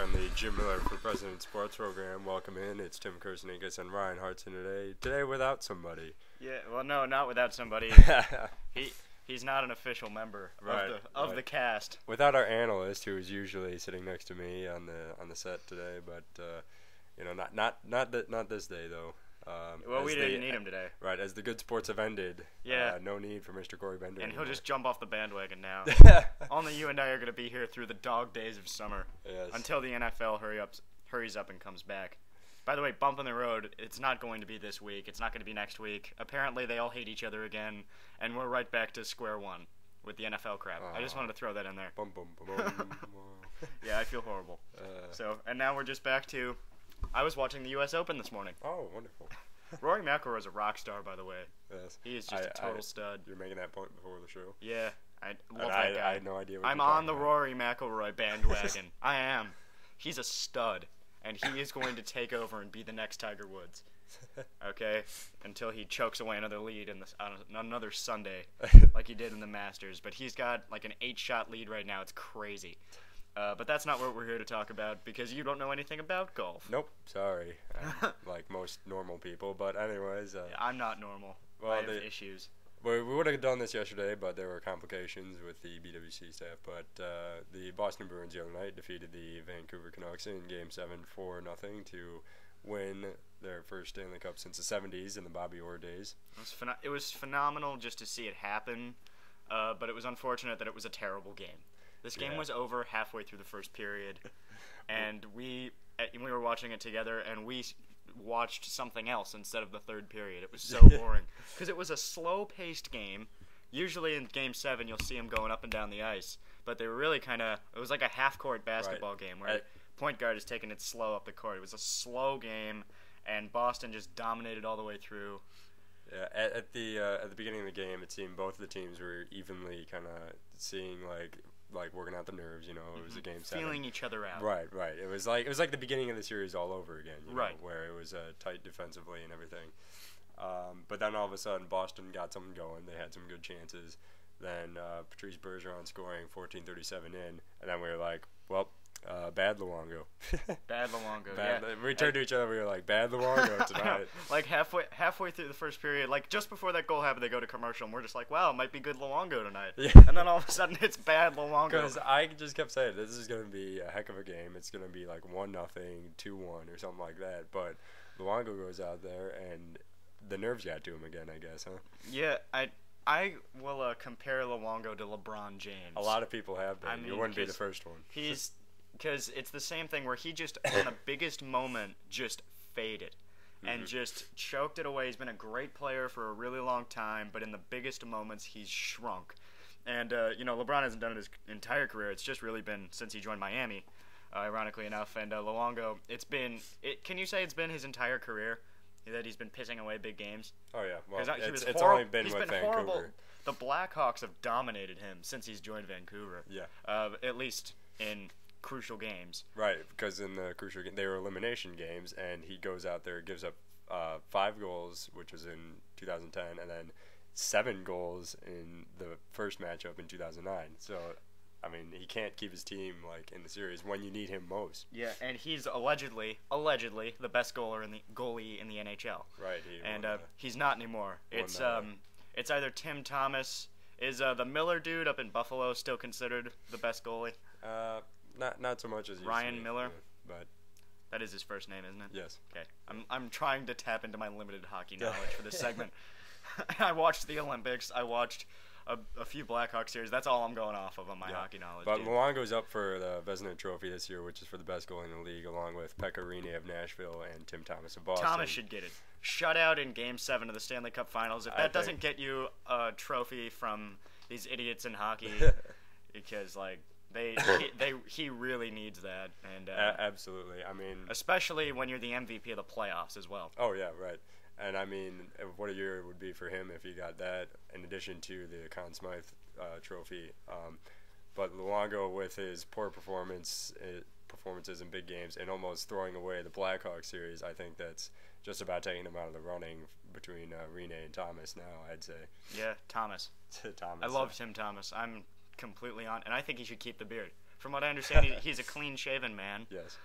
here on the Jim Miller for President Sports Program. Welcome in. It's Tim Kersenikas and Ryan Hartson today. Today without somebody. Yeah, well, no, not without somebody. He's not an official member of the cast. Without our analyst, who is usually sitting next to me on the set today, but not this day though. Well, we didn't need him today. Right, as the good sports have ended. Yeah. No need for Mr. Corey Bender. And he'll just jump off the bandwagon now. Only you and I are going to be here through the dog days of summer. Yes. Until the NFL hurries up and comes back. By the way, bump in the road, it's not going to be this week. It's not going to be next week. Apparently, they all hate each other again, and we're right back to square one with the NFL crap. I just wanted to throw that in there. Bum, bum, bum, bum. Yeah, I feel horrible. And now we're just back to... I was watching the U.S. Open this morning. Oh, wonderful. Rory McIlroy is a rock star, by the way. Yes. He is just a total stud. You're making that point before the show. Yeah, I love that guy. I had no idea what I'm you're on the talking Rory McIlroy bandwagon. I am. He's a stud, and he is going to take over and be the next Tiger Woods. Okay? Until he chokes away another lead on another Sunday, like he did in the Masters. But he's got like an 8-shot lead right now. It's crazy. But that's not what we're here to talk about, because you don't know anything about golf. Nope, sorry. Like most normal people, but anyways. Yeah, I'm not normal. Well, I have issues. We would have done this yesterday, but there were complications with the BWC staff. But the Boston Bruins the other night defeated the Vancouver Canucks in Game 7 4-0 to win their first Stanley Cup since the 70s in the Bobby Orr days. It was phenomenal just to see it happen, but it was unfortunate that it was a terrible game. This game was over halfway through the first period, and we were watching it together, and we watched something else instead of the third period. It was so boring because it was a slow-paced game. Usually in Game 7, you'll see them going up and down the ice, but they were really it was like a half-court basketball game where point guard is taking it slow up the court. It was a slow game, and Boston just dominated all the way through. Yeah, at the beginning of the game, it seemed both the teams were evenly kind of seeing like working out the nerves, you know. It was a Game 7. Feeling each other out. Right. It was like the beginning of the series all over again, you know, right? Where it was tight defensively and everything. But then all of a sudden, Boston got something going. They had some good chances. Then Patrice Bergeron scoring 14:37 in, and then we were like, well, bad Luongo. Bad Luongo. We turned to each other. We were like, bad Luongo tonight. Like halfway through the first period, like just before that goal happened, they go to commercial, and we're just like, wow, it might be good Luongo tonight. Yeah. And then all of a sudden, it's bad Luongo. Because I just kept saying, this is going to be a heck of a game. It's going to be like 1-0, 2-1, or something like that. But Luongo goes out there, and the nerves got to him again, I guess, huh? Yeah, I will compare Luongo to LeBron James. A lot of people have been. I mean, you wouldn't be the first one. Because it's the same thing where he just, in the biggest moment, just faded and just choked it away. He's been a great player for a really long time, but in the biggest moments, he's shrunk. And, LeBron hasn't done it his entire career. It's just really been since he joined Miami, ironically enough. And Luongo, can you say it's been his entire career that he's been pissing away big games? Oh, yeah. Well, it's only been with Vancouver. Horrible. The Blackhawks have dominated him since he's joined Vancouver. Yeah. At least in crucial games. Right, because in the crucial game, they were elimination games, and he goes out there, gives up 5 goals, which was in 2010, and then 7 goals in the first matchup in 2009. So, I mean, he can't keep his team in the series when you need him most. Yeah, and he's allegedly the best goalie in the NHL. Right, he's not anymore. It's either Tim Thomas. Is the Miller dude up in Buffalo still considered the best goalie? Not so much as Ryan Miller, but that is his first name, isn't it? Yes. Okay, I'm trying to tap into my limited hockey knowledge for this segment. I watched the Olympics. I watched a few Blackhawks series. That's all I'm going off of on my hockey knowledge. But Luongo's up for the Vezina Trophy this year, which is for the best goalie in the league, along with Pekka Rinne of Nashville and Tim Thomas of Boston. Thomas should get it. Shutout in Game 7 of the Stanley Cup Finals. If that doesn't get you a trophy from these idiots in hockey, because he really needs that. And absolutely. I mean, especially when you're the MVP of the playoffs as well. Oh yeah, right. And I mean, what a year it would be for him if he got that, in addition to the Conn Smythe trophy. But Luongo, with his poor performances in big games and almost throwing away the Blackhawks series, I think that's just about taking him out of the running between Rinne and Thomas now, I'd say. Yeah, Thomas. Thomas. I love Tim Thomas. I'm completely on, and I think he should keep the beard. From what I understand, he's a clean-shaven man. Yes.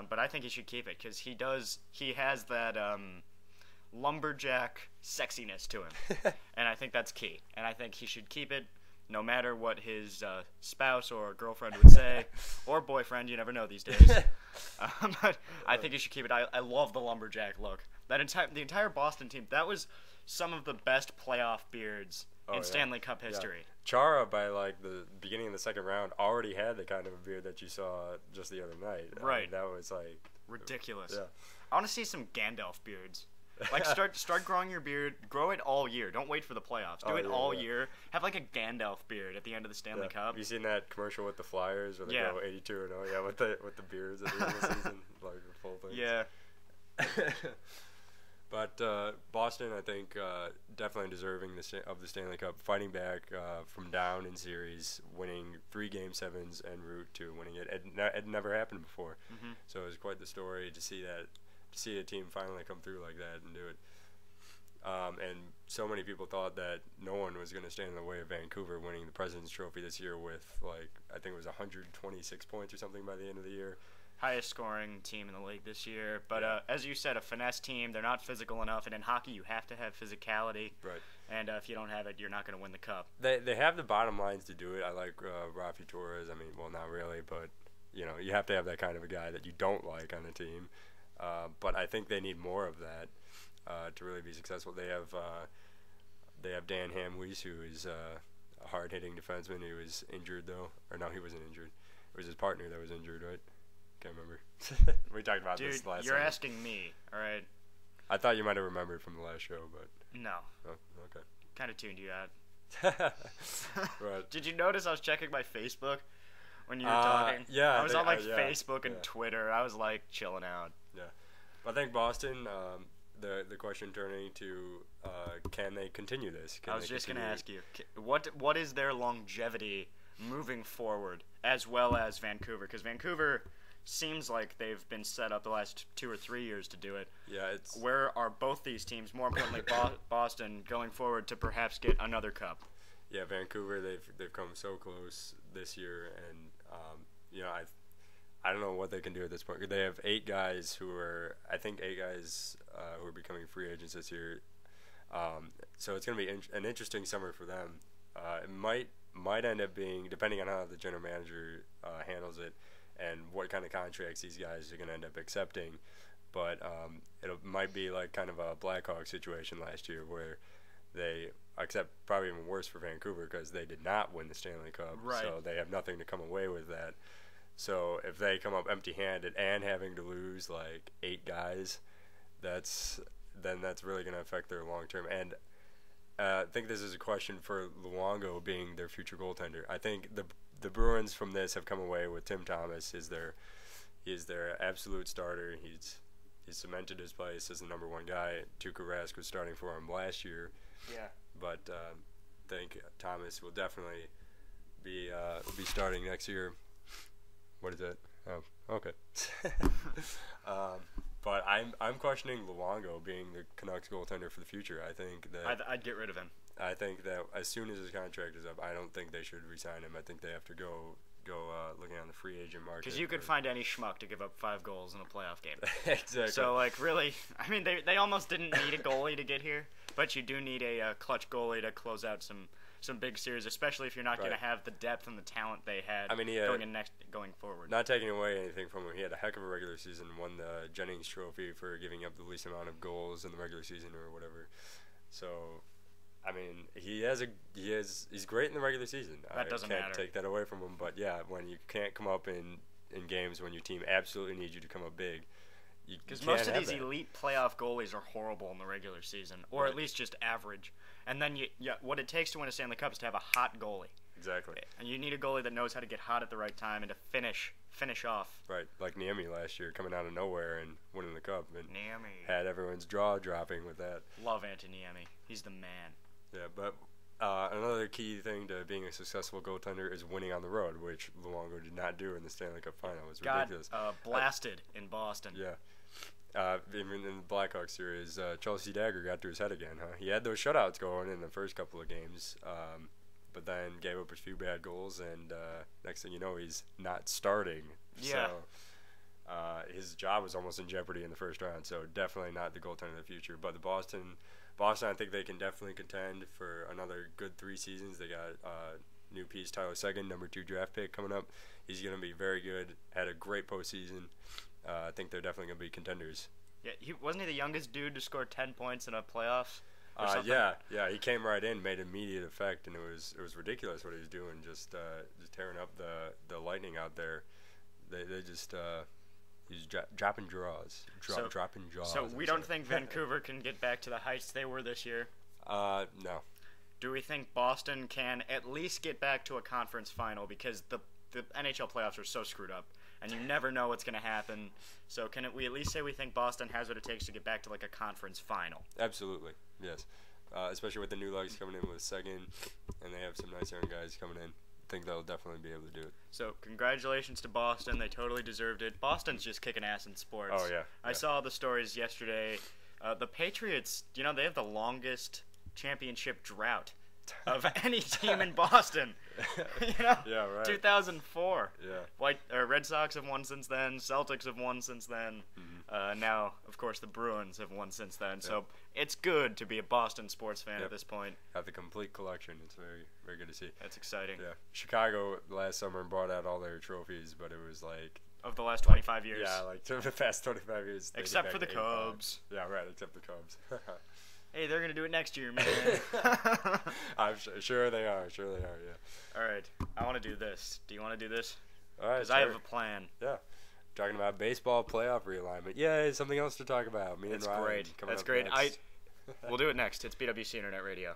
But I think he should keep it because he has that lumberjack sexiness to him, and I think that's key. And I think he should keep it, no matter what his spouse or girlfriend would say, or boyfriend. You never know these days. But I think he should keep it. I love the lumberjack look. The entire Boston team. That was some of the best playoff beards in Stanley Cup history. Yeah. Chara, by like the beginning of the second round, already had the kind of a beard that you saw just the other night. Right. I mean, that was like ridiculous. Yeah. I want to see some Gandalf beards. Like start growing your beard. Grow it all year. Don't wait for the playoffs. Do it all year. Have like a Gandalf beard at the end of the Stanley Cup. Have you seen that commercial with the Flyers where they go 82-0? Yeah, with the beards at the end of the season, like the full thing. Yeah. But Boston, I think, definitely deserving of the Stanley Cup, fighting back from down in series, winning 3 Game 7s en route to winning it. It never happened before, so it was quite the story to see that. To see a team finally come through like that and do it. And so many people thought that no one was going to stand in the way of Vancouver winning the President's Trophy this year with, like, I think it was 126 points or something by the end of the year. Highest scoring team in the league this year. But as you said, a finesse team. They're not physical enough. And in hockey, you have to have physicality. Right. And if you don't have it, you're not going to win the cup. They have the bottom lines to do it. I like Rafi Torres. I mean, well, not really, but, you know, you have to have that kind of a guy that you don't like on a team. But I think they need more of that to really be successful. They have Dan Hamhuis, who is a hard-hitting defenseman. He was injured, though. Or no, he wasn't injured. It was his partner that was injured, right? Can't remember. We talked about this last you're time. asking me, all right? I thought you might have remembered from the last show, but... No. Oh, okay. Kind of tuned you out. Right. Did you notice I was checking my Facebook when you were talking? Yeah. I was on Facebook and Twitter. I was like chilling out. Yeah. I think Boston, the question turning to can they continue this? I was just going to ask you, what is their longevity moving forward, as well as Vancouver? Because Vancouver seems like they've been set up the last 2 or 3 years to do it. Yeah, it's... Where are both these teams, more importantly Boston, going forward to perhaps get another cup? Yeah, Vancouver, they've come so close this year, and you know, I don't know what they can do at this point. They have 8 guys who are becoming free agents this year. So it's going to be an interesting summer for them. It might end up being, depending on how the general manager handles it and what kind of contracts these guys are going to end up accepting. But it might be like kind of a Blackhawks situation last year where they, except probably even worse for Vancouver because they did not win the Stanley Cup. Right. So they have nothing to come away with that. So if they come up empty-handed and having to lose like 8 guys, that's really going to affect their long-term. And I think this is a question for Luongo being their future goaltender. I think the Bruins from this have come away with Tim Thomas is their absolute starter. He's cemented his place as the number 1 guy. Tuukka Rask was starting for him last year. Yeah. But I think Thomas will definitely be starting next year. What is that? Oh, okay. But I'm questioning Luongo being the Canucks goaltender for the future. I think that I'd get rid of him. I think that as soon as his contract is up, I don't think they should re-sign him. I think they have to go looking on the free agent market. Because you could find any schmuck to give up 5 goals in a playoff game. Exactly. So, like, really, I mean, they almost didn't need a goalie to get here, but you do need a clutch goalie to close out some big series, especially if you're not going to have the depth and the talent they had going forward. Not taking away anything from him, he had a heck of a regular season, won the Jennings Trophy for giving up the least amount of goals in the regular season or whatever. So, I mean, he's great in the regular season. That doesn't matter. I can't take that away from him, but yeah, when you can't come up in games when your team absolutely needs you to come up big, because most of these elite playoff goalies are horrible in the regular season, or at least just average. And then what it takes to win a Stanley Cup is to have a hot goalie. Exactly. And you need a goalie that knows how to get hot at the right time and to finish off. Right, like Niemi last year, coming out of nowhere and winning the cup, and Niemi had everyone's jaw dropping with that. Love Antti Niemi. He's the man. Yeah, but another key thing to being a successful goaltender is winning on the road, which Luongo did not do in the Stanley Cup final. It was ridiculous. Got blasted in Boston. Yeah. Even in the Blackhawks series, Chelsea Dagger got to his head again, huh? He had those shutouts going in the first couple of games, but then gave up a few bad goals, and next thing you know, he's not starting. Yeah. So his job was almost in jeopardy in the first round. So definitely not the goaltender of the future. But the Boston, I think they can definitely contend for another good 3 seasons. They got new piece Tyler Seguin, number 2 draft pick coming up. He's going to be very good. Had a great postseason. I think they're definitely going to be contenders. Yeah, wasn't he the youngest dude to score 10 points in a playoffs? Yeah, he came right in, made immediate effect, and it was ridiculous what he was doing, just tearing up the Lightning out there. They just he's dropping draws, dropping jaws. So we don't think Vancouver can get back to the heights they were this year? No. Do we think Boston can at least get back to a conference final, because the NHL playoffs are so screwed up, and you never know what's going to happen? So we at least say we think Boston has what it takes to get back to like a conference final? Absolutely, yes. Especially with the new legs coming in with Seguin, and they have some nice young guys coming in. I think they'll definitely be able to do it. So congratulations to Boston. They totally deserved it. Boston's just kicking ass in sports. Oh, yeah. I saw the stories yesterday. The Patriots, they have the longest championship drought of any team in Boston. Yeah, right. 2004. Yeah. Red Sox have won since then. Celtics have won since then. Mm-hmm. Now, of course, the Bruins have won since then. Yeah. So it's good to be a Boston sports fan at this point. Got the complete collection. It's very, very good to see. That's exciting. Yeah. Chicago last summer brought out all their trophies, but it was like of the last 25 years. Yeah, like the past 25 years. Except for the Cubs. Yeah, right. Except the Cubs. Hey, they're gonna do it next year, man. I'm sure they are. Sure they are. Yeah. All right, I want to do this. Do you want to do this? All right. Because I have a plan. Yeah. Talking about baseball playoff realignment. Yay, something else to talk about. Me and Ryan. That's great. That's great. We'll do it next. It's BWC Internet Radio.